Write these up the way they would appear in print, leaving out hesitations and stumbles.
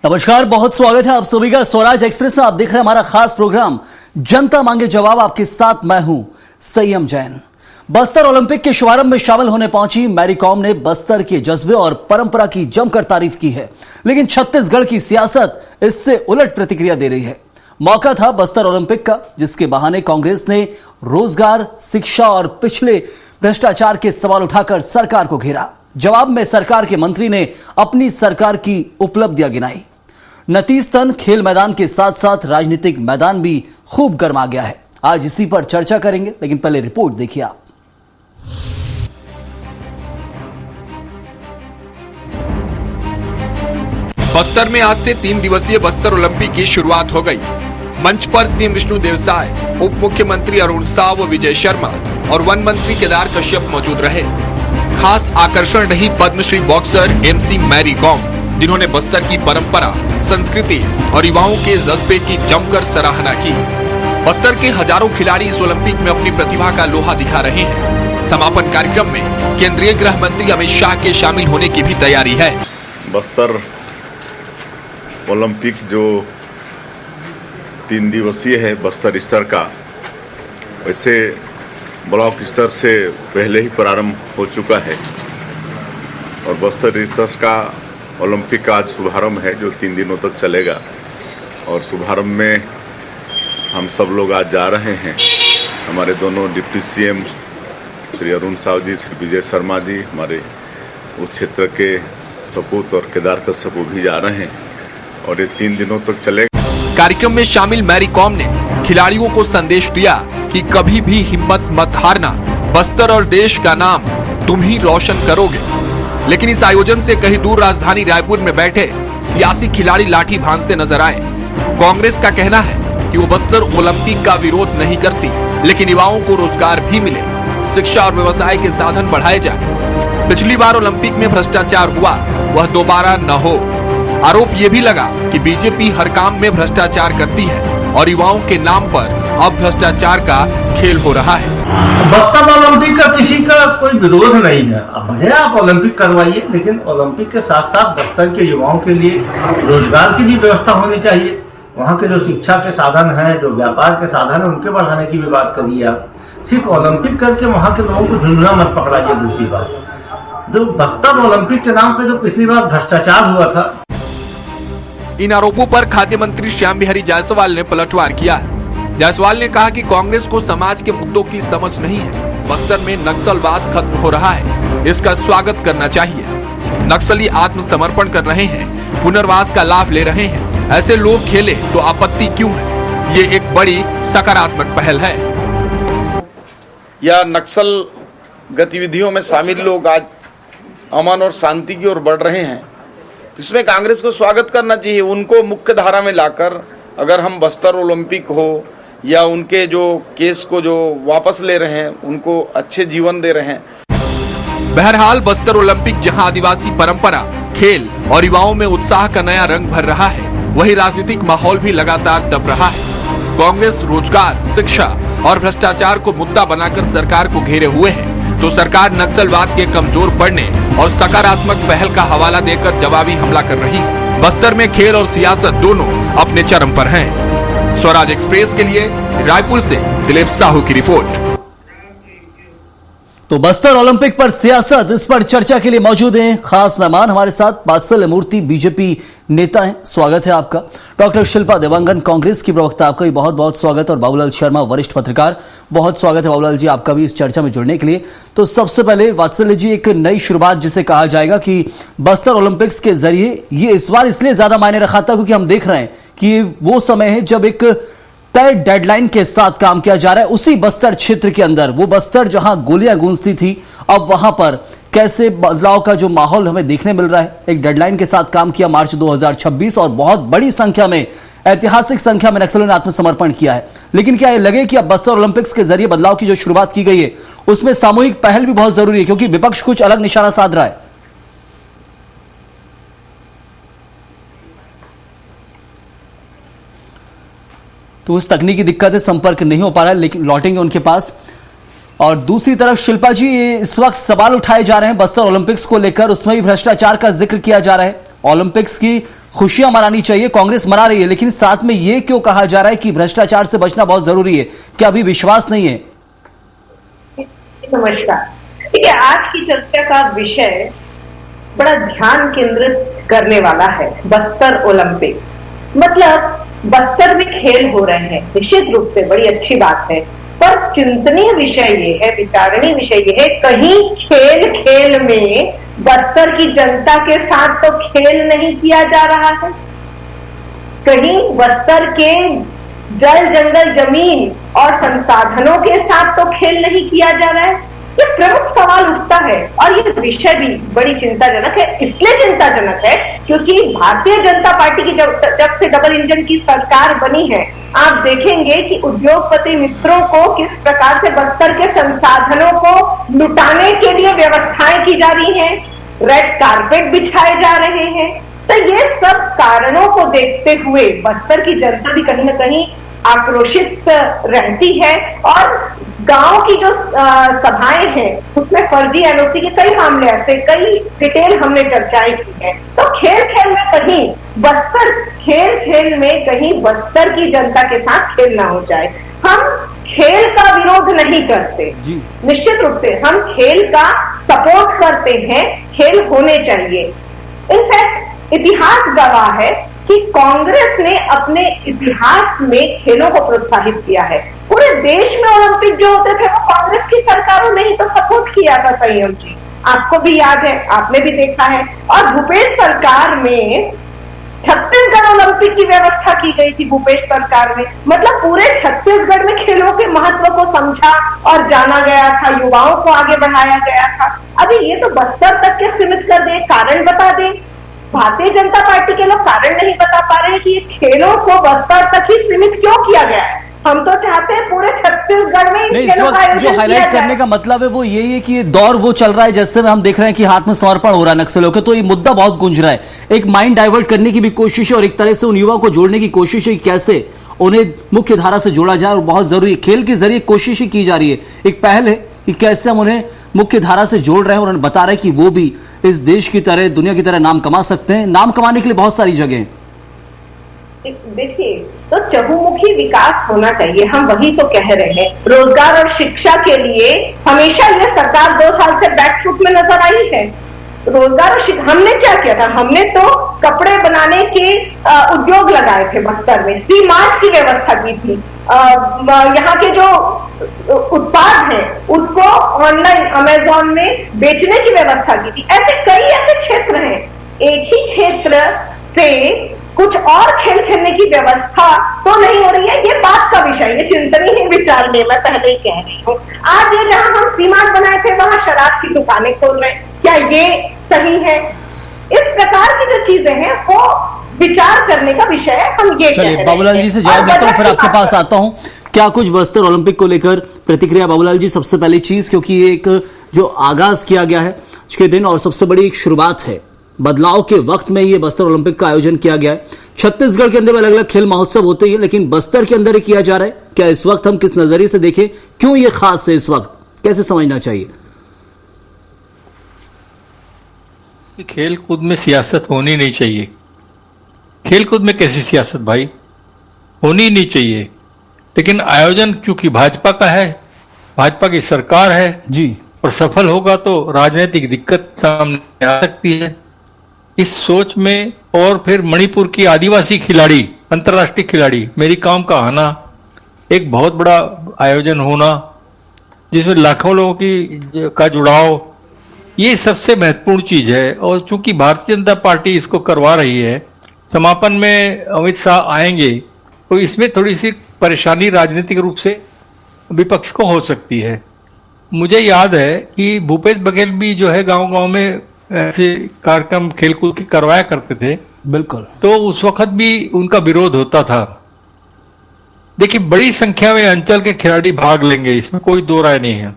नमस्कार, बहुत स्वागत है आप सभी का स्वराज एक्सप्रेस में। आप देख रहे हैं हमारा खास प्रोग्राम जनता मांगे जवाब। आपके साथ मैं हूं संयम जैन। बस्तर ओलंपिक के शुभारंभ में शामिल होने पहुंची मैरी कॉम ने बस्तर के जज्बे और परंपरा की जमकर तारीफ की है, लेकिन छत्तीसगढ़ की सियासत इससे उलट प्रतिक्रिया दे रही है। मौका था बस्तर ओलंपिक का, जिसके बहाने कांग्रेस ने रोजगार, शिक्षा और पिछले भ्रष्टाचार के सवाल उठाकर सरकार को घेरा। जवाब में सरकार के मंत्री ने अपनी सरकार की उपलब्धियां गिनाई। नतीजतन खेल मैदान के साथ साथ राजनीतिक मैदान भी खूब गर्मा गया है। आज इसी पर चर्चा करेंगे, लेकिन पहले रिपोर्ट देखिए आप। बस्तर में आज से 3 दिवसीय बस्तर ओलंपिक की शुरुआत हो गई। मंच पर सीएम विष्णु देवसाय, उप मुख्यमंत्री अरुण साव व विजय शर्मा और वन मंत्री केदार कश्यप मौजूद रहे। खास आकर्षण रही Padmashri boxer MC Mary Kom, जिन्होंने बस्तर की परंपरा, संस्कृति और युवाओं के जज्बे की जमकर सराहना की। बस्तर के हजारों खिलाड़ी इस ओलंपिक में अपनी प्रतिभा का लोहा दिखा रहे हैं। समापन कार्यक्रम में केंद्रीय गृह मंत्री अमित शाह के शामिल होने की भी तैयारी है। बस्तर ओलंपिक जो 3 दिवसीय है बस्तर स्तर का, वैसे ब्लॉक स्तर से पहले ही प्रारंभ हो चुका है और बस्तर स्तर का ओलंपिक का आज शुभारंभ है जो 3 दिनों तक चलेगा। और शुभारंभ में हम सब लोग आज जा रहे हैं। हमारे दोनों डिप्टी सीएम श्री अरुण साव जी, श्री विजय शर्मा जी, हमारे उस क्षेत्र के सपूत और केदार कश्यप भी जा रहे हैं और ये 3 दिनों तक चलेगा। कार्यक्रम में शामिल मैरी कॉम ने खिलाड़ियों को संदेश दिया कि कभी भी हिम्मत मत हारना, बस्तर और देश का नाम तुम ही रोशन करोगे। लेकिन इस आयोजन से कहीं दूर राजधानी रायपुर में बैठे सियासी खिलाड़ी लाठी भांजते नजर आए। कांग्रेस का कहना है कि वो बस्तर ओलंपिक का विरोध नहीं करती, लेकिन युवाओं को रोजगार भी मिले, शिक्षा और व्यवसाय के साधन बढ़ाए जाए। पिछली बार ओलंपिक में भ्रष्टाचार हुआ, वह दोबारा न हो। आरोप ये भी लगा कि बीजेपी हर काम में भ्रष्टाचार करती है और युवाओं के नाम पर अब भ्रष्टाचार का खेल हो रहा है। बस्तर ओलंपिक का किसी का कोई विरोध नहीं है। अब भैया आप ओलंपिक करवाइए, लेकिन ओलंपिक के साथ साथ बस्तर के युवाओं के लिए रोजगार की भी व्यवस्था होनी चाहिए। वहाँ के जो शिक्षा के साधन हैं, जो व्यापार के साधन हैं, उनके बढ़ाने की भी बात करिए आप। सिर्फ ओलंपिक करके वहाँ के लोगों को झुंझुना मत पकड़ाइए। दूसरी बात, जो बस्तर ओलंपिक के नाम पे जो पिछली बार भ्रष्टाचार हुआ था, इन आरोपों पर खाद्य मंत्री श्याम बिहारी जायसवाल ने पलटवार किया है। जायसवाल ने कहा कि कांग्रेस को समाज के मुद्दों की समझ नहीं है। बस्तर में नक्सलवाद खत्म हो रहा है, इसका स्वागत करना चाहिए। नक्सली आत्मसमर्पण कर रहे हैं, पुनर्वास का लाभ ले रहे हैं। ऐसे लोग खेले तो आपत्ति क्यों है? ये एक बड़ी सकारात्मक पहल है। या नक्सल गतिविधियों में शामिल लोग आज अमन और शांति की ओर बढ़ रहे हैं, तो इसमें कांग्रेस को स्वागत करना चाहिए। उनको मुख्य धारा में लाकर अगर हम बस्तर ओलंपिक हो या उनके जो केस को जो वापस ले रहे हैं, उनको अच्छे जीवन दे रहे हैं। बहरहाल बस्तर ओलंपिक जहां आदिवासी परंपरा, खेल और युवाओं में उत्साह का नया रंग भर रहा है, वहीं राजनीतिक माहौल भी लगातार दब रहा है। कांग्रेस रोजगार, शिक्षा और भ्रष्टाचार को मुद्दा बनाकर सरकार को घेरे हुए है, तो सरकार नक्सलवाद के कमजोर पड़ने और सकारात्मक पहल का हवाला देकर जवाबी हमला कर रही है। बस्तर में खेल और सियासत दोनों अपने चरम पर हैं। स्वराज एक्सप्रेस के लिए रायपुर से दिलीप साहू की रिपोर्ट। तो बस्तर ओलंपिक पर सियासत, इस पर चर्चा के लिए मौजूद हैं खास मेहमान हमारे साथ। वात्सल्य मूर्ति बीजेपी नेता हैं, स्वागत है आपका। डॉक्टर शिल्पा देवांगन कांग्रेस की प्रवक्ता, आपका भी बहुत बहुत स्वागत। और बाबूलाल शर्मा वरिष्ठ पत्रकार, बहुत स्वागत है बाबूलाल जी आपका भी इस चर्चा में जुड़ने के लिए। तो सबसे पहले वात्सल्य जी, एक नई शुरुआत जिसे कहा जाएगा कि बस्तर ओलंपिक्स के जरिए, ये इस बार इसलिए ज्यादा मायने रखा था क्योंकि हम देख रहे हैं कि वो समय है जब एक तय डेडलाइन के साथ काम किया जा रहा है उसी बस्तर क्षेत्र के अंदर। वो बस्तर जहां गोलियां गूंजती थी, अब वहां पर कैसे बदलाव का जो माहौल हमें देखने मिल रहा है। एक डेडलाइन के साथ काम किया मार्च 2026 और बहुत बड़ी संख्या में, ऐतिहासिक संख्या में नक्सलियों ने आत्मसमर्पण किया है। लेकिन क्या ये लगे कि अब बस्तर ओलंपिक्स के जरिए बदलाव की जो शुरुआत की गई है उसमें सामूहिक पहल भी बहुत जरूरी है, क्योंकि विपक्ष कुछ अलग निशाना साध रहा है। तो उस तकनीकी दिक्कत है, संपर्क नहीं हो पा रहा है, लेकिन लौटेंगे उनके पास। और दूसरी तरफ शिल्पा जी, इस वक्त सवाल उठाए जा रहे हैं बस्तर ओलंपिक्स को लेकर, उसमें भी भ्रष्टाचार का जिक्र किया जा रहा है। ओलंपिक्स की खुशियां मनानी चाहिए, कांग्रेस मना रही है, लेकिन साथ में यह क्यों कहा जा रहा है कि भ्रष्टाचार से बचना बहुत जरूरी है? क्या अभी विश्वास नहीं है? नमस्कार। देखिए, आज की चर्चा का विषय बड़ा ध्यान केंद्रित करने वाला है। बस्तर ओलंपिक, मतलब बस्तर में खेल हो रहे हैं, निश्चित रूप से बड़ी अच्छी बात है, पर चिंतनीय विषय ये है, विचारणीय विषय ये है, कहीं खेल खेल में बस्तर की जनता के साथ तो खेल नहीं किया जा रहा है, कहीं बस्तर के जल जंगल जमीन और संसाधनों के साथ तो खेल नहीं किया जा रहा है। ये प्रमुख सवाल उठता है और ये विषय भी बड़ी चिंताजनक है। इसलिए चिंताजनक है क्योंकि भारतीय जनता पार्टी की जब से डबल इंजन की सरकार बनी है, आप देखेंगे कि उद्योगपति मित्रों को किस प्रकार से बस्तर के संसाधनों को लुटाने के लिए व्यवस्थाएं की जा रही हैं, रेड कारपेट बिछाए जा रहे हैं। तो ये सब कारणों को देखते हुए बस्तर की जनता भी कहीं ना कहीं आक्रोशित रहती है और गांव की जो सभाएं हैं उसमें फर्जी एनओसी के कई मामले ऐसे, कई डिटेल हमने चर्चाएं की है। तो खेल खेल में कहीं बस्तर, खेल खेल में कहीं बस्तर की जनता के साथ खेल ना हो जाए। हम खेल का विरोध नहीं करते, निश्चित रूप से हम खेल का सपोर्ट करते हैं, खेल होने चाहिए। इनफैक्ट इतिहास गवाह है कि कांग्रेस ने अपने इतिहास में खेलों को प्रोत्साहित किया है। पूरे देश में ओलंपिक जो होते थे वो कांग्रेस की सरकारों ने ही तो सपोर्ट किया था, संयम जी, आपको भी याद है, आपने भी देखा है। और भूपेश सरकार में छत्तीसगढ़ ओलंपिक की व्यवस्था की गई थी, भूपेश सरकार में, मतलब पूरे छत्तीसगढ़ में खेलों के महत्व को समझा और जाना गया था, युवाओं को आगे बढ़ाया गया था। अभी ये तो बस्तर तक के सीमित कर दे, कारण बता दे। भारतीय जनता पार्टी के लोग कारण नहीं बता पा रहे हैं कि ये खेलों को बस्तर तक ही सीमित क्यों किया गया है। हम तो चाहते हैं पूरे छत्तीसगढ़ में नहीं, इस वक्त जो हाईलाइट करने का मतलब है वो यही है कि ये दौर वो चल रहा है जैसे में हम देख रहे हैं कि हाथ में समर्पण हो रहा है नक्सलियों के, तो ये मुद्दा बहुत गूंज रहा है। एक माइंड डाइवर्ट करने की भी कोशिश है और एक तरह से उन युवाओं को जोड़ने की कोशिश है कि कैसे उन्हें मुख्य धारा से जोड़ा जाए, और बहुत जरूरी खेल के जरिए कोशिश ही की जा रही है। एक पहल है कि कैसे हम उन्हें मुख्य धारा से जोड़ रहे हैं और उन्हें बता रहे हैं कि वो भी इस देश की तरह, दुनिया की तरह नाम कमा सकते हैं। नाम कमाने के लिए बहुत सारी जगह हैं। देखिए, तो चहुमुखी विकास होना चाहिए, हम वही तो कह रहे हैं। रोजगार और शिक्षा के लिए हमेशा ये सरकार 2 साल से बैकफुट में नजर आई है। रोजगार और शिक्षा, हमने क्या किया था, हमने तो कपड़े बनाने के उद्योग लगाए थे बस्तर में, सी मार्ट की व्यवस्था की थी, यहाँ के जो उत्पाद हैं उसको ऑनलाइन अमेज़न में बेचने की व्यवस्था की थी। ऐसे कई ऐसे क्षेत्र हैं, एक ही क्षेत्र से कुछ और खेल खेलने की व्यवस्था तो नहीं हो रही है। ये बात का विषय, ये चिंतनीय विचार में मैं पहले ही कह रही हूँ। आज ये जहां हम सीमांत बनाए थे वहां शराब की दुकानें खोल रहे हैं, क्या ये सही है? इस प्रकार की जो चीजें हैं वो विचार करने का विषय है। हम ये चलिए बाबूलाल जी से जवाब लेता हूँ, फिर आपके पास आता हूँ। क्या कुछ बस्तर ओलंपिक को लेकर प्रतिक्रिया बाबूलाल जी? सबसे पहली चीज, क्योंकि ये एक जो आगाज किया गया है आज के दिन और सबसे बड़ी एक शुरुआत है, बदलाव के वक्त में ये बस्तर ओलंपिक का आयोजन किया गया है। छत्तीसगढ़ के अंदर अलग अलग खेल महोत्सव होते हैं, लेकिन बस्तर के अंदर ही किया जा रहा है। क्या इस वक्त हम किस नजरिए से देखें, क्यों ये खास है इस वक्त, कैसे समझना चाहिए? खेल कूद में सियासत होनी नहीं चाहिए। खेल कूद में कैसी सियासत भाई, होनी नहीं चाहिए। लेकिन आयोजन चूंकि भाजपा का है, भाजपा की सरकार है जी, और सफल होगा तो राजनीतिक दिक्कत सामने आ सकती है। इस सोच में और फिर मणिपुर की आदिवासी खिलाड़ी, अंतर्राष्ट्रीय खिलाड़ी मेरी कॉम का आना, एक बहुत बड़ा आयोजन होना जिसमें लाखों लोगों की का जुड़ाव, ये सबसे महत्वपूर्ण चीज है। और चूंकि भारतीय जनता पार्टी इसको करवा रही है, समापन में अमित शाह आएंगे, तो इसमें थोड़ी सी परेशानी राजनीतिक रूप से विपक्ष को हो सकती है। मुझे याद है कि भूपेश बघेल भी जो है गांव-गांव में ऐसे कार्यक्रम खेलकूद की करवाया करते थे, बिल्कुल, तो उस वक्त भी उनका विरोध होता था। देखिए, बड़ी संख्या में अंचल के खिलाड़ी भाग लेंगे, इसमें कोई दो राय नहीं है।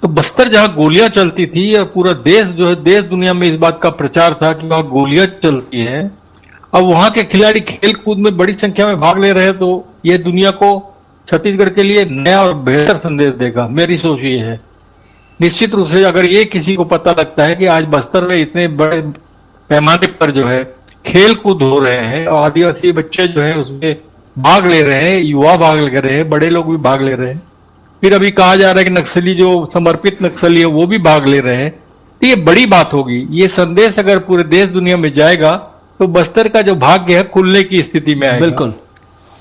तो बस्तर जहां गोलियां चलती थी और पूरा देश जो है, देश दुनिया में इस बात का प्रचार था कि वहां गोलियां चलती हैं, अब वहां के खिलाड़ी खेल कूद में बड़ी संख्या में भाग ले रहे हैं, तो ये दुनिया को, छत्तीसगढ़ के लिए नया और बेहतर संदेश देगा। मेरी सोच ये है। निश्चित रूप से अगर ये किसी को पता लगता है कि आज बस्तर में इतने बड़े पैमाने पर जो है खेल कूद हो रहे हैं और आदिवासी बच्चे जो है उसमें भाग ले रहे हैं, युवा भाग ले रहे हैं, बड़े लोग भी भाग ले रहे हैं। फिर अभी कहा जा रहा है कि नक्सली जो समर्पित नक्सली है वो भी भाग ले रहे हैं। तो ये बड़ी बात होगी। ये संदेश अगर पूरे देश दुनिया में जाएगा तो बस्तर का जो भाग्य है खुलने की स्थिति में आएगा। बिल्कुल।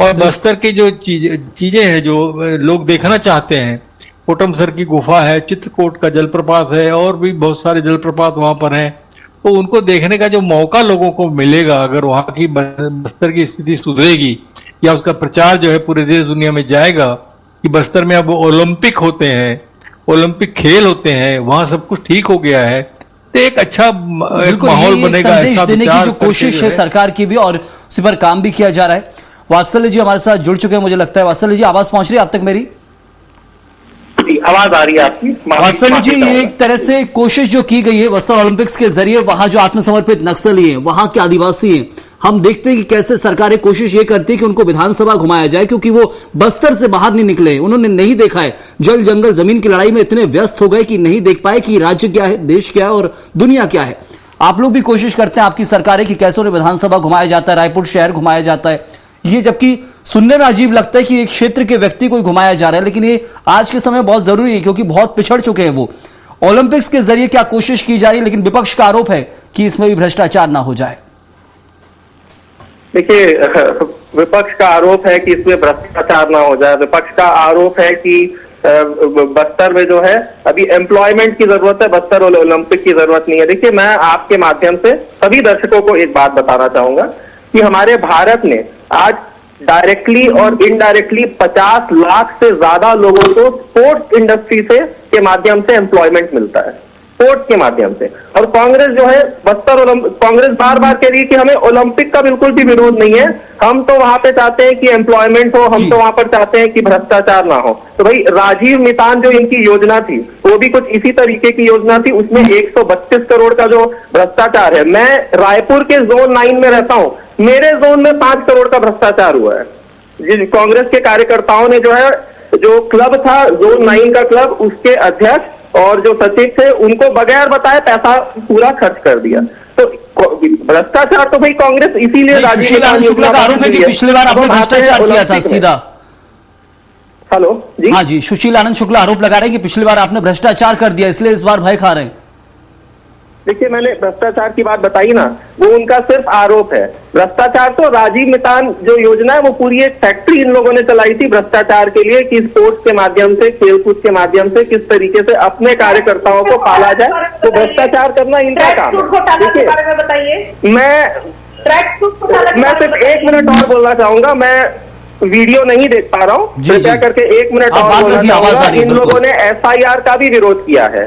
और बस्तर की जो चीजें हैं जो लोग देखना चाहते हैं, कोटमसर की गुफा है, चित्रकूट का जलप्रपात है और भी बहुत सारे जलप्रपात वहां पर हैं, तो उनको देखने का जो मौका लोगों को मिलेगा अगर वहां की बस्तर की स्थिति सुधरेगी या उसका प्रचार जो है पूरे देश दुनिया में जाएगा कि बस्तर में अब ओलंपिक होते हैं, ओलंपिक खेल होते हैं, वहां सब कुछ ठीक हो गया है, तो एक अच्छा एक माहौल बनेगा। संदेश देने की जो कोशिश है सरकार की भी और उसी पर काम भी किया जा रहा है। वात्सल्य जी हमारे साथ जुड़ चुके हैं मुझे लगता है। वात्सल्य जी आवाज पहुंच रही है आप तक मेरी? आवाज आ रही है आपकी? वात्सल्य जी ये एक तरह से कोशिश जो की गई है बस्तर ओलंपिक्स के जरिए, वहां जो आत्मसमर्पित नक्सली हैं, वहां के आदिवासी हैं, हम देखते हैं कि कैसे सरकारें कोशिश ये करती है कि उनको विधानसभा घुमाया जाए क्योंकि वो बस्तर से बाहर नहीं निकले, उन्होंने नहीं देखा है। जल जंगल जमीन की लड़ाई में इतने व्यस्त हो गए कि नहीं देख पाए कि राज्य क्या है, देश क्या है और दुनिया क्या है। आप लोग भी कोशिश करते हैं आपकी सरकारें कि कैसे उन्हें विधानसभा घुमाया जाता है, रायपुर शहर घुमाया जाता है। ये जबकि सुनने में अजीब लगता है कि एक क्षेत्र के व्यक्ति को घुमाया जा रहा है, लेकिन ये आज के समय बहुत जरूरी है क्योंकि बहुत पिछड़ चुके हैं वो। ओलंपिक्स के जरिए क्या कोशिश की जा रही है, लेकिन विपक्ष का आरोप है कि इसमें भी भ्रष्टाचार ना हो जाए। देखिए, विपक्ष का आरोप है कि इसमें भ्रष्टाचार ना हो जाए। विपक्ष का आरोप है कि बस्तर में जो है अभी एम्प्लॉयमेंट की जरूरत है, बस्तर ओलंपिक की जरूरत नहीं है। देखिए, मैं आपके माध्यम से सभी दर्शकों को एक बात बताना चाहूंगा कि हमारे भारत ने आज डायरेक्टली और इनडायरेक्टली 50 लाख से ज्यादा लोगों को स्पोर्ट्स इंडस्ट्री से के माध्यम से एम्प्लॉयमेंट मिलता है, स्पोर्ट्स के माध्यम से। और कांग्रेस जो है कांग्रेस बार बार कह रही है कि हमें ओलंपिक का बिल्कुल भी विरोध नहीं है, हम तो वहां पे चाहते हैं कि एम्प्लॉयमेंट हो, हम तो वहां पर चाहते हैं कि भ्रष्टाचार ना हो। तो भाई राजीव मितान जो इनकी योजना थी वो भी कुछ इसी तरीके की योजना थी, उसमें 132 करोड़ का जो भ्रष्टाचार है। मैं रायपुर के जोन 9 में रहता हूं, मेरे जोन में 5 करोड़ का भ्रष्टाचार हुआ है। कांग्रेस के कार्यकर्ताओं ने जो है, जो क्लब था जोन 9 का क्लब, उसके अध्यक्ष और जो सचिव थे उनको बगैर बताए पैसा पूरा खर्च कर दिया। तो भ्रष्टाचार तो भाई कांग्रेस इसीलिए सुशील आनंद शुक्ला का आरोप है कि पिछली बार आपने भ्रष्टाचार किया था सीधा। हेलो जी, हाँ जी, सुशील आनंद शुक्ला आरोप लगा रहे हैं कि पिछली बार आपने भ्रष्टाचार कर दिया इसलिए इस बार भय खा रहे हैं। देखिए, मैंने भ्रष्टाचार की बात बताई ना, वो उनका सिर्फ आरोप है। भ्रष्टाचार तो राजीव मितान जो योजना है वो पूरी एक फैक्ट्री इन लोगों ने चलाई थी भ्रष्टाचार के लिए कि स्पोर्ट्स के माध्यम से, खेलकूद के माध्यम से किस तरीके से अपने कार्यकर्ताओं को पाला जाए। तो भ्रष्टाचार करना इनका काम है। देखिए, मैं सिर्फ 1 मिनट और बोलना चाहूंगा, मैं वीडियो नहीं देख पा रहा हूँ, कृपया करके 1 मिनट और बोलना चाहूंगा। इन लोगों ने SIR का भी विरोध किया है।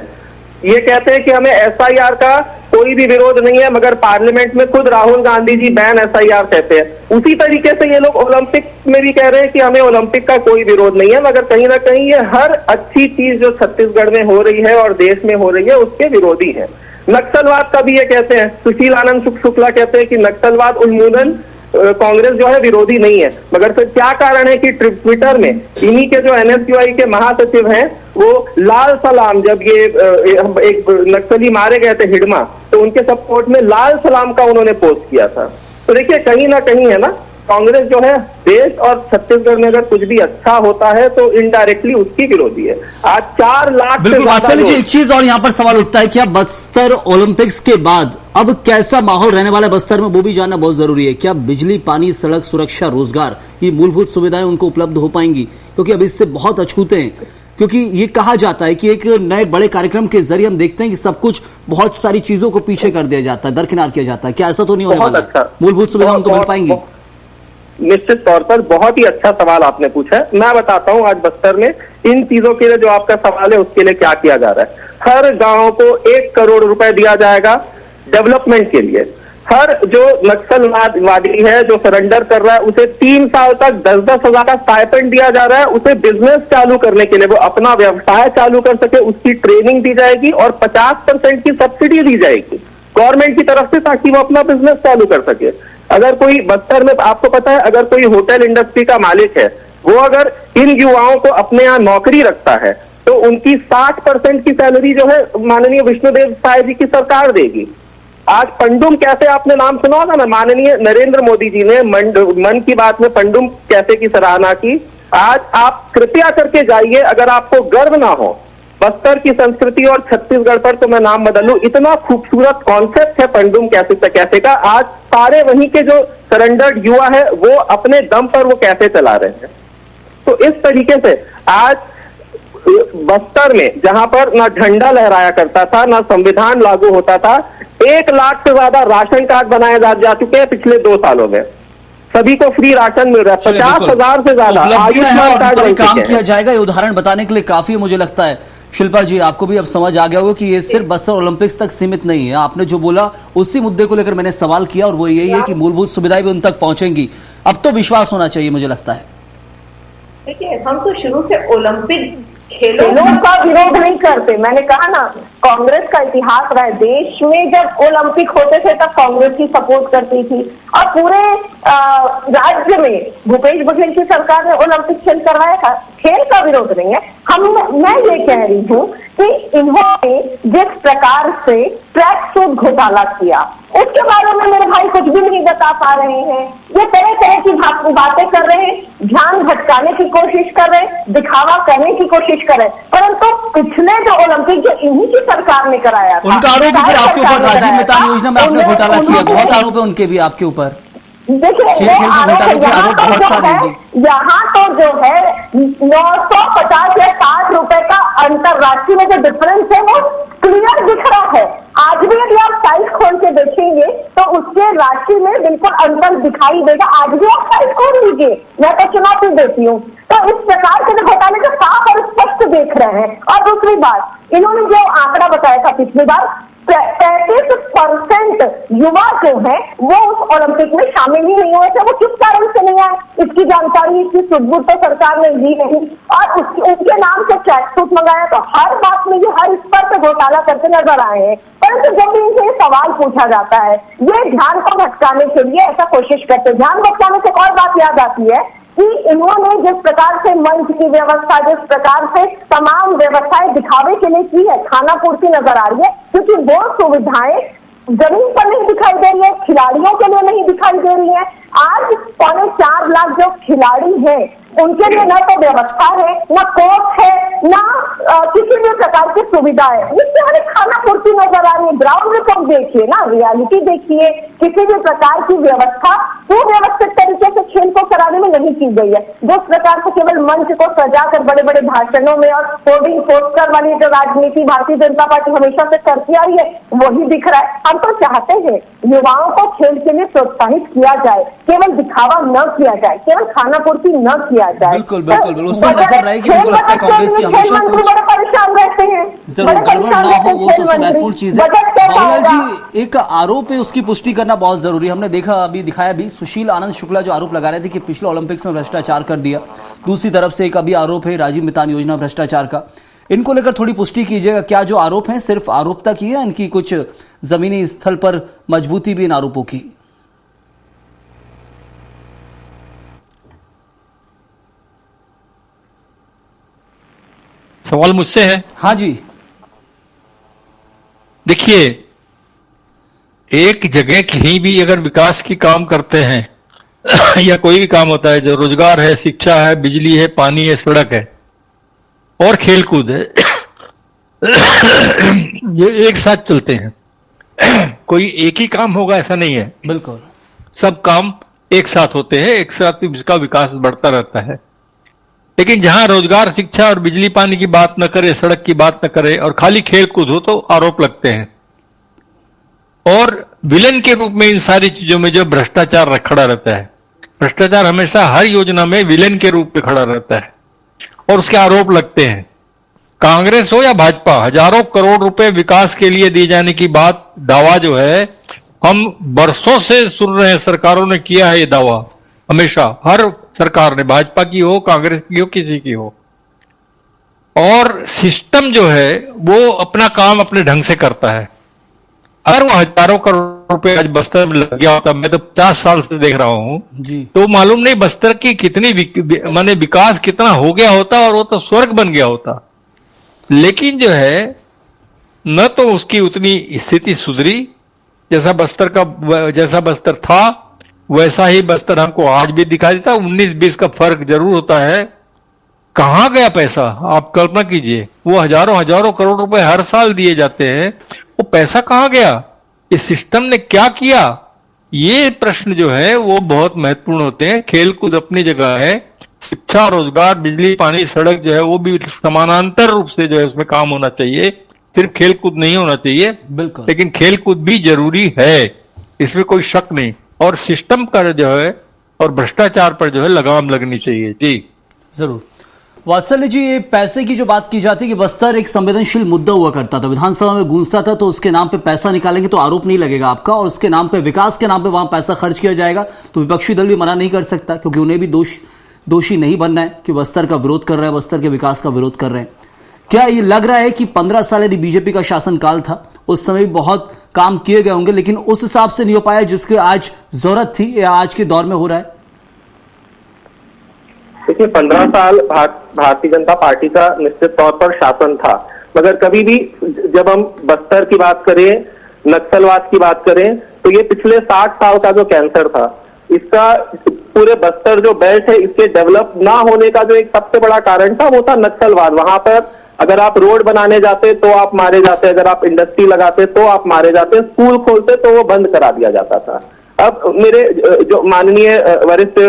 ये कहते हैं कि हमें SIR का कोई भी विरोध नहीं है, मगर पार्लियामेंट में खुद राहुल गांधी जी बैन SIR कहते हैं। उसी तरीके से ये लोग ओलंपिक में भी कह रहे हैं कि हमें ओलंपिक का कोई विरोध नहीं है, मगर कहीं ना कहीं ये हर अच्छी चीज जो छत्तीसगढ़ में हो रही है और देश में हो रही है उसके विरोधी है। नक्सलवाद का भी ये कहते हैं, सुशील आनंद शुक्ला कहते हैं कि नक्सलवाद उन्मूलन कांग्रेस जो है विरोधी नहीं है, मगर फिर क्या कारण है कि ट्विटर में इन्हीं के जो NSUI के महासचिव हैं वो लाल सलाम, जब ये एक नक्सली मारे गए थे हिडमा, तो उनके सपोर्ट में लाल सलाम का उन्होंने पोस्ट किया था। तो देखिए, कहीं ना कहीं है ना, कांग्रेस जो है देश और छत्तीसगढ़ में अगर कुछ भी अच्छा होता है तो इनडायरेक्टली उसकी विरोधी है। आज 4 लाख बिल्कुल। वात्सल्य जी, एक चीज और यहाँ पर सवाल उठता है कि अब बस्तर ओलंपिक्स के बाद अब कैसा माहौल रहने वाला है बस्तर में, वो भी जानना बहुत जरूरी है। क्या बिजली, पानी, सड़क, सुरक्षा, रोजगार, ये मूलभूत सुविधाएं उनको उपलब्ध हो पाएंगी? क्योंकि अब इससे बहुत अछूते हैं, क्योंकि ये कहा जाता है कि एक नए बड़े कार्यक्रम के जरिए हम देखते हैं कि सब कुछ, बहुत सारी चीजों को पीछे कर दिया जाता है, दरकिनार किया जाता है। क्या ऐसा तो नहीं होने वाला? मूलभूत सुविधा उनको मिल पाएंगी? निश्चित तौर पर बहुत ही अच्छा सवाल आपने पूछा है। मैं बताता हूं आज बस्तर में इन चीजों के लिए, जो आपका सवाल है उसके लिए क्या किया जा रहा है। हर गांव को 1 करोड़ रुपए दिया जाएगा डेवलपमेंट के लिए। हर जो नक्सलवादी है जो सरेंडर कर रहा है उसे 3 साल तक 10-10 हजार का स्टाइपेंड दिया जा रहा है। उसे बिजनेस चालू करने के लिए, वो अपना व्यवसाय चालू कर सके, उसकी ट्रेनिंग दी जाएगी और 50% की सब्सिडी दी जाएगी गवर्नमेंट की तरफ से, ताकि वो अपना बिजनेस चालू कर सके। अगर कोई बस्तर में, आपको पता है, अगर कोई होटल इंडस्ट्री का मालिक है, वो अगर इन युवाओं को अपने यहाँ नौकरी रखता है तो उनकी 60% की सैलरी जो है माननीय विष्णुदेव साय जी की सरकार देगी। आज पंडुम कैसे, आपने नाम सुना होगा ना, माननीय नरेंद्र मोदी जी ने मन की बात में पंडुम कैसे की सराहना की। आज आप कृपया करके जाइए, अगर आपको गर्व ना हो बस्तर की संस्कृति और छत्तीसगढ़ पर, तो मैं नाम बदलूं, इतना खूबसूरत कॉन्सेप्ट है पंडुम कैसे का। आज सारे वहीं के जो सरेंडर्ड युवा है वो अपने दम पर वो कैसे चला रहे हैं। तो इस तरीके से आज बस्तर में जहां पर ना झंडा लहराया करता था, ना संविधान लागू होता था, 1 लाख से ज्यादा राशन कार्ड बनाए जा चुके हैं पिछले 2 सालों में। सभी को फ्री राशन मिल रहा है, 50,000 से ज्यादा आयुष्मान कार्ड बन काम चुके किया हैं। जाएगा। ये उदाहरण बताने के लिए काफी मुझे लगता है शिल्पा जी, आपको भी अब समझ आ गया होगा कि ये सिर्फ बस्तर ओलंपिक्स तक सीमित नहीं है। आपने जो बोला उसी मुद्दे को लेकर मैंने सवाल किया और वो यही है कि मूलभूत सुविधाएं भी उन तक पहुंचेंगी। अब तो विश्वास होना चाहिए मुझे लगता है। देखिए, हम तो शुरू से ओलंपिक खेलों का विरोध नहीं करते। मैंने कहा ना, कांग्रेस का इतिहास रहा है। देश में जब ओलंपिक होते थे तब कांग्रेस की सपोर्ट करती थी, और पूरे राज्य में भूपेश बघेल की सरकार ने ओलंपिक खेल करवाया था। खेल का विरोध नहीं है। मैं ये कह रही हूँ कि इन्होंने जिस प्रकार से ट्रैक सूट घोटाला किया उसके बारे में मेरे भाई कुछ भी नहीं बता पा रहे हैं। ये तरह तरह की बातें कर रहे हैं, ध्यान भटकाने की कोशिश कर रहे हैं, दिखावा करने की कोशिश कर रहे हैं। परंतु पिछले जो ओलंपिक जो इन्हीं की सरकार ने कराया था, उनका आरोप है फिर आपके ऊपर, राजीव मितान योजना में आपने घोटाला किया, बहुत आरोप है उनके भी आपके ऊपर। देखिए, यहाँ तो जो है 950 या 60 रुपए का अंतरराष्ट्रीय में जो डिफरेंस है वो क्लियर दिख रहा है। आज भी यदि आप साइज खोल के देखेंगे तो उसके राशि में बिल्कुल अंतर दिखाई देगा। आज भी आप साइज खोल लीजिए, मैं तो चुनौती देती हूँ। तो इस प्रकार के जो घोटाले को साफ और स्पष्ट देख रहे हैं। और दूसरी बात, इन्होंने जो आंकड़ा बताया था पिछली बार, 35% युवा जो है वो उस ओलंपिक में शामिल ही नहीं हुए थे। वो किस कारण से नहीं आए, इसकी जानकारी, इसकी सुदबुद तो सरकार ने दी नहीं, और उनके नाम से ट्रैक सूट मंगाया। तो हर बात में ये हर स्तर पर घोटाला करते नजर आए हैं। परंतु जब भी इनसे सवाल पूछा जाता है, ये ध्यान को भटकाने के लिए ऐसा कोशिश करते। ध्यान भटकाने से और बात याद आती है कि इन्होंने जिस प्रकार से मंच की व्यवस्था, जिस प्रकार से तमाम व्यवस्थाएं दिखावे के लिए की है, खाना पूर्ति नजर आ रही है, क्योंकि वो सुविधाएं जमीन पर नहीं दिखाई दे रही है, खिलाड़ियों के लिए नहीं दिखाई दे रही है। आज 4.25 लाख जो खिलाड़ी हैं उनके लिए न तो व्यवस्था है, न कोच है, न किसी भी प्रकार की सुविधा है। जिससे हमें खाना पूर्ति नजर आ रही है। ग्राउंड रिपोर्ट देखिए ना, रियलिटी देखिए, किसी भी प्रकार की व्यवस्था सुव्यवस्थित तरीके से खेल को कराने में नहीं की गई है। जिस प्रकार से केवल मंच को सजाकर बड़े बड़े भाषणों में और होर्डिंग पोस्टर वाली जो राजनीति भारतीय जनता पार्टी हमेशा से करती आ रही है वही दिख रहा है। हम तो चाहते हैं युवाओं को खेल के लिए प्रोत्साहित किया जाए, केवल दिखावा न किया जाए, केवल खाना पूर्ति न किया जाए। बिल्कुल बिल्कुल बिल्कुल, उस पर नजर रहेगी। बिल्कुल लगता है कांग्रेस की हमेशा कुछ बड़े परेशान रहते हैं, जरूर गड़बड़ ना हो, वो सबसे महत्वपूर्ण चीज है। बाबूलाल जी, एक आरोप है, उसकी पुष्टि करना बहुत जरूरी है। हमने देखा, अभी दिखाया भी, सुशील आनंद शुक्ला जो आरोप लगा रहे थे कि पिछले ओलंपिक्स में भ्रष्टाचार कर दिया। दूसरी तरफ से एक अभी आरोप है राजीव मितान योजना भ्रष्टाचार का। इनको लेकर थोड़ी पुष्टि कीजिएगा। क्या जो आरोप है सिर्फ आरोप तक ही है, इनकी कुछ जमीनी स्थल पर मजबूती भी इन आरोपों की? सवाल मुझसे है? हाँ जी। देखिए, एक जगह कहीं भी अगर विकास की काम करते हैं या कोई भी काम होता है, जो रोजगार है, शिक्षा है, बिजली है, पानी है, सड़क है और खेलकूद है, ये एक साथ चलते हैं। कोई एक ही काम होगा ऐसा नहीं है, बिल्कुल सब काम एक साथ होते हैं, एक साथ इसका विकास बढ़ता रहता है। लेकिन जहां रोजगार, शिक्षा और बिजली पानी की बात न करे, सड़क की बात न करे और खाली खेल कूद हो तो आरोप लगते हैं। और विलन के रूप में इन सारी चीजों में जो भ्रष्टाचार खड़ा रहता है, भ्रष्टाचार हमेशा हर योजना में विलन के रूप में खड़ा रहता है और उसके आरोप लगते हैं। कांग्रेस हो या भाजपा, हजारों करोड़ रुपए विकास के लिए दिए जाने की बात, दावा जो है हम बरसों से सुन रहे हैं। सरकारों ने किया है ये दावा हमेशा, हर सरकार ने, भाजपा की हो, कांग्रेस की हो, किसी की हो। और सिस्टम जो है वो अपना काम अपने ढंग से करता है। अगर वो हजारों करोड़ रुपए आज बस्तर में लग गया होता, मैं तो 50 साल से देख रहा हूं जी, तो मालूम नहीं बस्तर की कितनी माने विकास कितना हो गया होता और वो तो स्वर्ग बन गया होता। लेकिन जो है न तो उसकी उतनी स्थिति सुधरी जैसा बस्तर था वैसा ही बस्तर हमको आज भी दिखाई देता। 19-20 का फर्क जरूर होता है। कहां गया पैसा, आप कल्पना कीजिए, वो हजारों करोड़ रुपए हर साल दिए जाते हैं, वो पैसा कहां गया, ये सिस्टम ने क्या किया, ये प्रश्न जो है वो बहुत महत्वपूर्ण होते हैं। खेलकूद अपनी जगह है, शिक्षा, रोजगार, बिजली, पानी, सड़क जो है वो भी समानांतर रूप से जो है उसमें काम होना चाहिए, सिर्फ खेलकूद नहीं होना चाहिए। बिल्कुल, लेकिन खेलकूद भी जरूरी है, इसमें कोई शक नहीं। और सिस्टम का जो है और भ्रष्टाचार पर जो है लगाम लगनी चाहिए। जी जरूर। वात्सल्य जी, ये पैसे की जो बात की जाती है कि बस्तर एक संवेदनशील मुद्दा हुआ करता था, विधानसभा में गूंजता था, तो उसके नाम पे पैसा निकालेंगे तो आरोप नहीं लगेगा आपका, और उसके नाम पे, विकास के नाम पे वहां पैसा खर्च किया जाएगा तो विपक्षी दल भी मना नहीं कर सकता, क्योंकि उन्हें भी दोषी नहीं बनना है कि बस्तर का विरोध कर रहे हैं, बस्तर के विकास का विरोध कर रहे हैं। क्या ये लग रहा है कि 15 साल यदि बीजेपी का शासनकाल था, उस समय बहुत काम किए गए होंगे, लेकिन उस हिसाब से नहीं हो पाया जिसकी आज जरूरत थी, या आज के दौर में हो रहा है? देखिए, 15 साल भारतीय जनता पार्टी का निश्चित तौर पर शासन था, मगर कभी भी जब हम बस्तर की बात करें, नक्सलवाद की बात करें, तो ये पिछले 60 साल का जो कैंसर था, इसका पूरे बस्तर जो बेल्ट है इसके डेवलप ना होने का जो एक सबसे बड़ा कारण था वो था नक्सलवाद। वहां पर अगर आप रोड बनाने जाते तो आप मारे जाते, अगर आप इंडस्ट्री लगाते तो आप मारे जाते, स्कूल खोलते तो वो बंद करा दिया जाता था। अब मेरे जो माननीय वरिष्ठ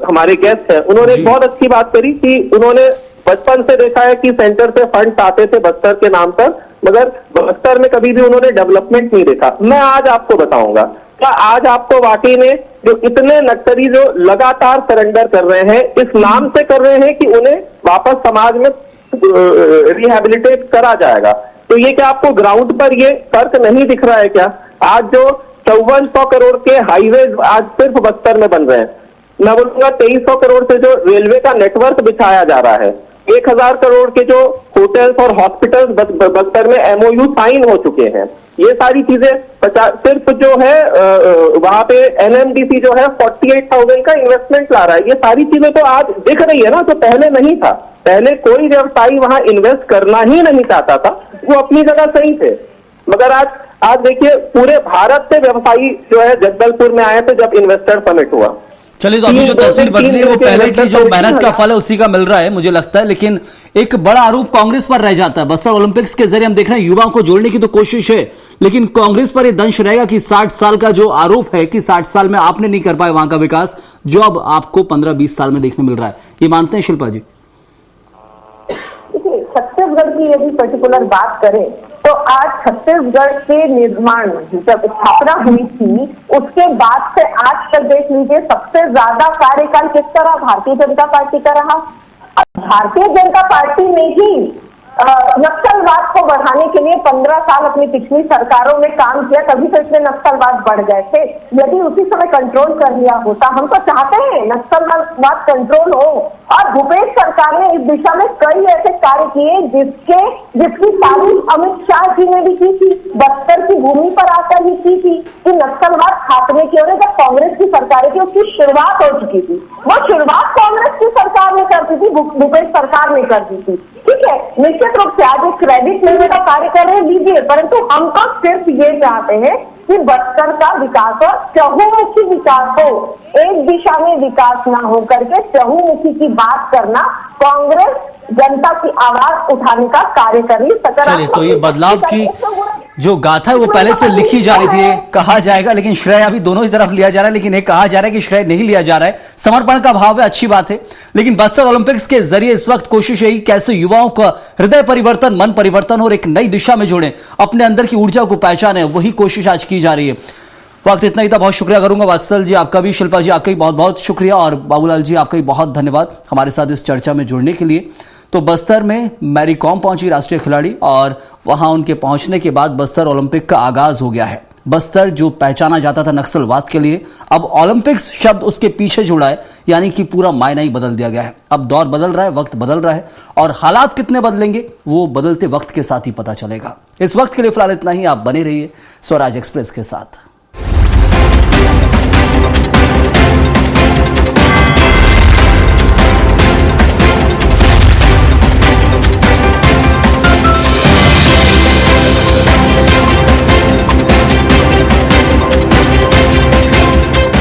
हमारे गेस्ट हैं, उन्होंने एक बहुत अच्छी बात करी कि उन्होंने बचपन से देखा है कि सेंटर से फंड्स आते थे बस्तर के नाम पर, मगर बस्तर में कभी भी उन्होंने डेवलपमेंट नहीं देखा। मैं आज आपको बताऊंगा, क्या आज आपको वाकई में जो इतने नक्सली जो लगातार सरेंडर कर रहे हैं, इस नाम से कर रहे हैं कि उन्हें वापस समाज में रिहेबिलिटेट करा जाएगा, तो ये क्या आपको ग्राउंड पर ये फर्क नहीं दिख रहा है क्या? आज जो 5400 करोड़ के हाईवे आज सिर्फ बस्तर में बन रहे हैं, मैं बोलूंगा 2300 करोड़ से जो रेलवे का नेटवर्क बिछाया जा रहा है, 1000 करोड़ के जो होटल्स और हॉस्पिटल्स बस्तर में MOU साइन हो चुके हैं, ये सारी चीजें सिर्फ जो है वहां पे NMDC जो है 48,000 का इन्वेस्टमेंट ला रहा है। ये सारी चीजें तो आज दिख रही है ना, तो पहले नहीं था। पहले कोई व्यवसायी वहां इन्वेस्ट करना ही नहीं चाहता था, वो अपनी जगह सही थे, मगर आज देखिए पूरे भारत से व्यवसायी जो है जगदलपुर में आए थे जब इन्वेस्टर समिट हुआ। चलिए, तो अभी जो तस्वीर बदली है वो पहले की जो मेहनत का फल है उसी का मिल रहा है मुझे लगता है। लेकिन एक बड़ा आरोप कांग्रेस पर रह जाता है। बस्तर ओलंपिक्स के जरिए हम देख रहे हैं युवाओं को जोड़ने की तो कोशिश है, लेकिन कांग्रेस पर यह दंश रहेगा कि 60 साल का जो आरोप है कि 60 साल में आपने नहीं कर पाए वहां का विकास, जो अब आपको 15-20 साल में देखने मिल रहा है। ये मानते हैं शिल्पा जी? छत्तीसगढ़ की यदि पर्टिकुलर बात करें तो आज छत्तीसगढ़ के निर्माण जब स्थापना हुई थी उसके बाद से आज तक देख लीजिए सबसे ज्यादा कार्यकाल किस तरह भारतीय जनता पार्टी का रहा। भारतीय जनता पार्टी ने ही नक्सलवाद को बढ़ाने के लिए 15 साल अपनी पिछली सरकारों में काम किया, तभी तो इतने नक्सलवाद बढ़ गए थे। यदि उसी समय कंट्रोल कर लिया होता, हम तो चाहते हैं नक्सलवाद कंट्रोल हो, और भूपेश सरकार ने इस दिशा में कई ऐसे कार्य किए जिसकी तारीफ अमित शाह जी ने भी की थी, बस्तर की भूमि पर आकर ही की थी कि नक्सलवाद खात्मे की ओर जब कांग्रेस की सरकार थी उसकी शुरुआत हो चुकी थी। वो शुरुआत कांग्रेस की सरकार ने कर दी थी, भूपेश सरकार ने कर दी थी। ठीक है, निश्चित रूप से आज एक क्रेडिट लेने का कार्य कर रहे लीजिए, परंतु हम तो सिर्फ ये चाहते हैं कि बस्तर का विकास और चहुमुखी विकास हो, एक दिशा में विकास ना हो करके चहुमुखी की बात करना कांग्रेस जनता की आवाज उठाने का कार्य कर रही है। चलिए, तो ये बदलाव की जो गाथा है वो पहले से लिखी जा रही थी, कहा जाएगा, लेकिन श्रेय अभी दोनों ही तरफ लिया जा रहा है। लेकिन एक कहा जा रहा है कि श्रेय नहीं लिया जा रहा है, समर्पण का भाव है, अच्छी बात है। लेकिन बस्तर ओलंपिक्स के जरिए इस वक्त कोशिश है कैसे युवाओं का हृदय परिवर्तन, मन परिवर्तन और एक नई दिशा में जोड़ें, अपने अंदर की ऊर्जा को पहचाने, वही कोशिश आज की जा रही है। वक्त इतना ही था, बहुत शुक्रिया करूंगा वात्सल जी आपका भी, शिल्पा जी आपका भी बहुत बहुत शुक्रिया, और बाबूलाल जी आपका भी बहुत धन्यवाद हमारे साथ इस चर्चा में जुड़ने के लिए। तो बस्तर में मैरी कॉम पहुंची, राष्ट्रीय खिलाड़ी, और वहां उनके पहुंचने के बाद बस्तर ओलंपिक का आगाज हो गया है। बस्तर जो पहचाना जाता था नक्सलवाद के लिए, अब ओलंपिक्स शब्द उसके पीछे जुड़ा है, यानी कि पूरा मायना ही बदल दिया गया है। अब दौर बदल रहा है, वक्त बदल रहा है, और हालात कितने बदलेंगे वो बदलते वक्त के साथ ही पता चलेगा। इस वक्त के लिए फिलहाल इतना ही। आप बने रहिए स्वराज एक्सप्रेस के साथ।